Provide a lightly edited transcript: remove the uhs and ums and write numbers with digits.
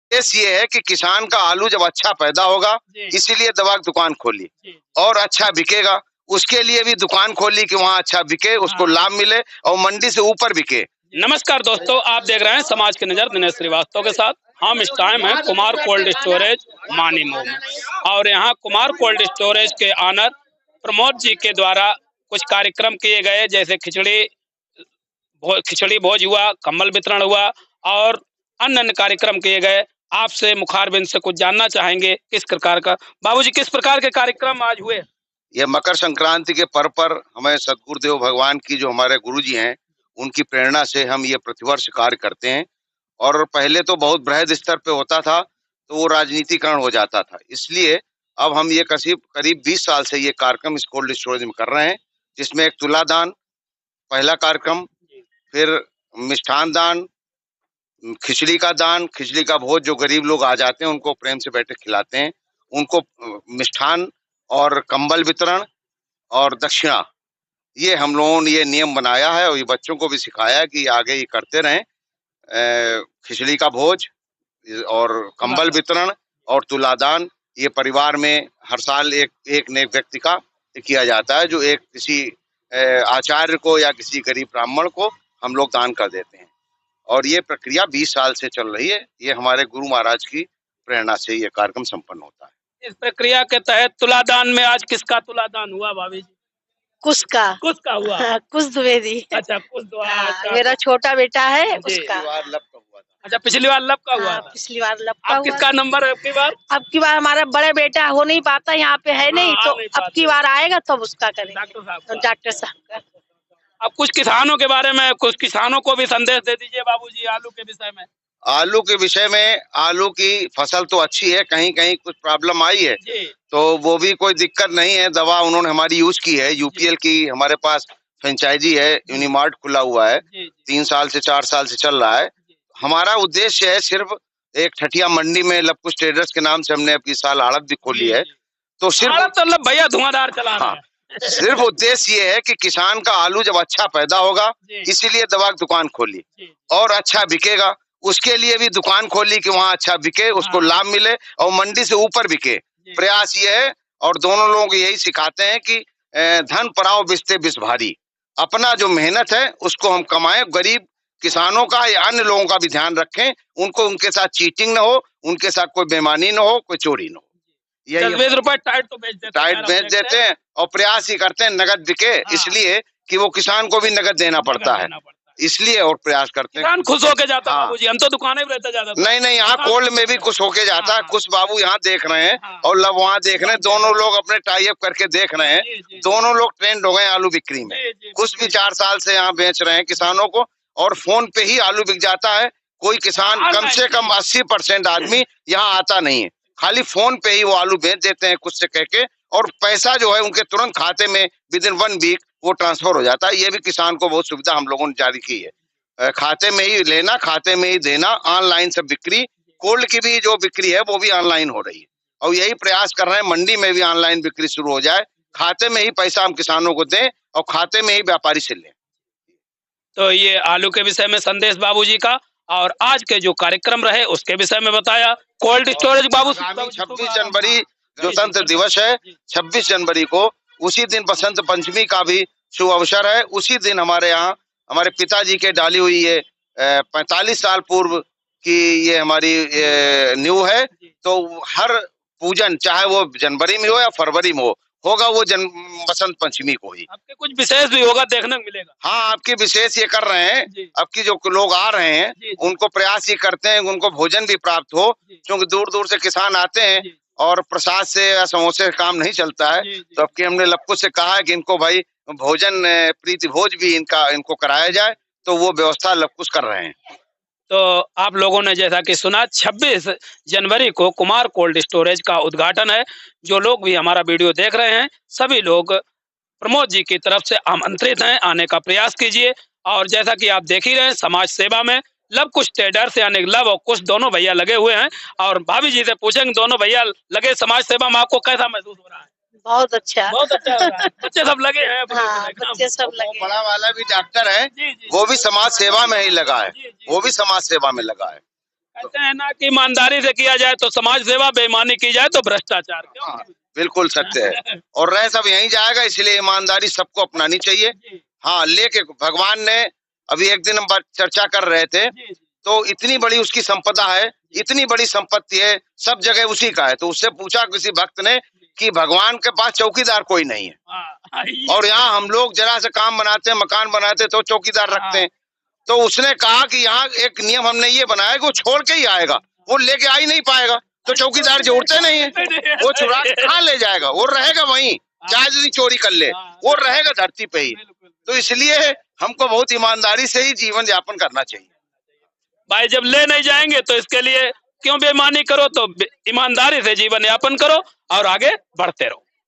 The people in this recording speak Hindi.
उद्देश्य ये है कि किसान का आलू जब अच्छा पैदा होगा, इसीलिए दवा की दुकान खोली और अच्छा बिकेगा, उसके लिए भी दुकान खोली कि वहाँ अच्छा बिके, उसको लाभ मिले और मंडी से ऊपर बिके। नमस्कार दोस्तों, आप देख रहे हैं समाज की नजर दिनेश श्रीवास्तव के साथ। हम इस टाइम है कुमार कोल्ड स्टोरेज मानीमो में और यहाँ कुमार कोल्ड स्टोरेज के ऑनर प्रमोद जी के द्वारा कुछ कार्यक्रम किए गए, जैसे खिचड़ी भोज हुआ, कंबल वितरण हुआ और अन्य कार्यक्रम किए गए। आपसे मुखारबिंद से कुछ जानना चाहेंगे किस प्रकार का बाबूजी, किस प्रकार के कार्यक्रम आज हुए? ये मकर संक्रांति के पर्व पर हमें सदगुरुदेव भगवान की जो हमारे गुरुजी हैं, उनकी प्रेरणा से हम ये प्रतिवर्ष कार्य करते हैं। और पहले तो बहुत बृहद स्तर पे होता था, तो वो राजनीतिकरण हो जाता था। इसलिए अब हम ये करीब 20 साल से ये कार्यक्रम इस कोल्ड स्टोरेज में कर रहे हैं, जिसमें एक तुलादान पहला कार्यक्रम, फिर मिष्ठान दान, खिचड़ी का दान, खिचड़ी का भोज, जो गरीब लोग आ जाते हैं उनको प्रेम से बैठे खिलाते हैं, उनको मिष्ठान और कंबल वितरण और दक्षिणा, ये हम लोगों ने ये नियम बनाया है और ये बच्चों को भी सिखाया है कि आगे ये करते रहें। खिचड़ी का भोज और कंबल वितरण और तुलादान, ये परिवार में हर साल एक न एक व्यक्ति का किया जाता है, जो एक किसी आचार्य को या किसी गरीब ब्राह्मण को हम लोग दान कर देते हैं। और ये प्रक्रिया 20 साल से चल रही है। ये हमारे गुरु महाराज की प्रेरणा से ये कार्यक्रम संपन्न होता है। इस प्रक्रिया के तहत तुलादान में आज किसका तुलादान हुआ भाभी जी? कुछ का हुआ? कुछ द्विवेदी। अच्छा, कुछ अच्छा, मेरा छोटा बेटा है उसका। अच्छा, पिछली बार लब का हुआ? पिछली बार लब का हुआ। किसका नंबर है अब की बार? हमारा बड़े बेटा हो नहीं पाता, यहाँ पे है नहीं, तो अब की बार आएगा तब उसका करेंगे, डॉक्टर साहब का। अब कुछ किसानों के बारे में, कुछ किसानों को भी संदेश दे दीजिए बाबूजी आलू के विषय में। आलू के विषय में, आलू की फसल तो अच्छी है, कहीं कहीं कुछ प्रॉब्लम आई है तो वो भी कोई दिक्कत नहीं है। दवा उन्होंने हमारी यूज की है, यूपीएल की हमारे पास फ्रेंचाइजी है, यूनिमार्ट खुला हुआ है, 3 साल से 4 साल से चल रहा है। हमारा उद्देश्य है सिर्फ एक ठठिया मंडी में लवकुश ट्रेडर्स के नाम से हमने अपनी साल आड़त भी खोली है, तो सिर्फ भैया धुआंधार चला रहा है। सिर्फ उद्देश्य ये है कि किसान का आलू जब अच्छा पैदा होगा, इसीलिए दवा की दुकान खोली और अच्छा बिकेगा, उसके लिए भी दुकान खोली कि वहाँ अच्छा बिके, उसको लाभ मिले और मंडी से ऊपर बिके। प्रयास ये है और दोनों लोग यही सिखाते हैं कि धन पराओ बिस्ते बिस भारी, अपना जो मेहनत है उसको हम कमाएं, गरीब किसानों का या अन्य लोगों का भी ध्यान रखें, उनको उनके साथ चीटिंग न हो, उनके साथ कोई बेईमानी न हो, कोई चोरी न हो। 10-20 रुपए टाइट बेच देते हैं और प्रयास ही करते हैं नगद बिके, इसलिए कि वो किसान को भी नगद देना पड़ता है, इसलिए और प्रयास करते हैं। किसान खुश होके जाता है बाबूजी, हम तो दुकानें में रहते जाता। नहीं, यहाँ कोल्ड में भी खुश होके जाता है। कुछ बाबू यहाँ देख रहे हैं और लब वहाँ देख रहे हैं, दोनों लोग अपने टाई अप करके देख रहे हैं, दोनों लोग ट्रेंड हो गए आलू बिक्री में। कुछ भी 4 साल से यहाँ बेच रहे हैं किसानों को, और फोन पे ही आलू बिक जाता है। कोई किसान कम से कम 80% आदमी यहाँ आता नहीं है, खाली फोन पे ही वो आलू बेच देते हैं कुछ से कह के, और पैसा जो है उनके तुरंत खाते में विदिन 1 वीक वो ट्रांसफर हो जाता है। ये भी किसान को बहुत सुविधा हम लोगों ने जारी की है, खाते में ही लेना, खाते में ही देना, ऑनलाइन सब बिक्री। कोल्ड की भी जो बिक्री है वो भी ऑनलाइन हो रही है और यही प्रयास कर रहे हैं मंडी में भी ऑनलाइन बिक्री शुरू हो जाए, खाते में ही पैसा हम किसानों को दें और खाते में ही व्यापारी से लें। तो ये आलू के विषय में संदेश बाबूजी का, और आज के जो कार्यक्रम रहे उसके विषय में बताया। कोल्ड स्टोरेज बाबू 26 जनवरी जो तंत्र दिवस है, 26 जनवरी को, उसी दिन बसंत पंचमी का भी शुभ अवसर है। उसी दिन हमारे यहाँ हमारे पिताजी के डाली हुई ये 45 साल पूर्व की ये हमारी न्यू है, तो हर पूजन चाहे वो जनवरी में हो या फरवरी में होगा वो बसंत पंचमी को ही। आपके कुछ विशेष भी होगा, देखने को मिलेगा। हाँ, आपकी विशेष ये कर रहे हैं, अब की जो लोग आ रहे हैं उनको प्रयास ये करते हैं उनको भोजन भी प्राप्त हो, क्योंकि दूर दूर से किसान आते हैं और प्रसाद से या समोसे से काम नहीं चलता है। तो अब की हमने लवकुश से कहा है कि इनको भाई भोजन प्रीति भोज भी इनको कराया जाए, तो वो व्यवस्था लवकुश कर रहे हैं। तो आप लोगों ने जैसा कि सुना, 26 जनवरी को कुमार कोल्ड स्टोरेज का उद्घाटन है। जो लोग भी हमारा वीडियो देख रहे हैं, सभी लोग प्रमोद जी की तरफ से आमंत्रित हैं, आने का प्रयास कीजिए। और जैसा कि आप देख ही रहे हैं, समाज सेवा में लवकुश ट्रेडर्स यानी लव और कुश दोनों भैया लगे हुए हैं। और भाभी जी से पूछेंगे, दोनों भैया लगे समाज सेवा में, आपको कैसा महसूस हो रहा है? बहुत अच्छा, बहुत अच्छा हो रहा है। बच्चे सब लगे हैं? हाँ, बच्चे सब लगे। बड़ा वाला भी डॉक्टर है, वो भी समाज सेवा में ही लगा है, वो भी समाज सेवा में लगा है। कहते हैं ना कि ईमानदारी से किया जाए तो समाज सेवा, बेईमानी की जाए तो भ्रष्टाचार। हाँ, बिल्कुल सत्य है और रह सब यहीं जाएगा, इसलिए ईमानदारी सबको अपनानी चाहिए। हाँ, लेके भगवान ने अभी एक दिन हम चर्चा कर रहे थे, तो इतनी बड़ी उसकी संपदा है, इतनी बड़ी संपत्ति है, सब जगह उसी का है। तो उससे पूछा किसी भक्त ने कि भगवान के पास चौकीदार कोई नहीं है और यहाँ हम लोग जरा से काम बनाते हैं, मकान बनाते हैं तो चौकीदार रखते हैं। तो उसने कहा कि यहाँ एक नियम हमने ये बनाया कि वो छोड़ के ही आएगा, वो लेके आ ही नहीं पाएगा, तो चौकीदार जोड़ते नहीं है, वो चुरा के कहाँ ले जाएगा, वो रहेगा वहीं, चाहे यदि चोरी कर ले, वो रहेगा धरती पे ही। तो इसलिए हमको बहुत ईमानदारी से ही जीवन यापन करना चाहिए। भाई जब ले नहीं जाएंगे तो इसके लिए क्यों बेईमानी करो, तो ईमानदारी से जीवन यापन करो और आगे बढ़ते रहो।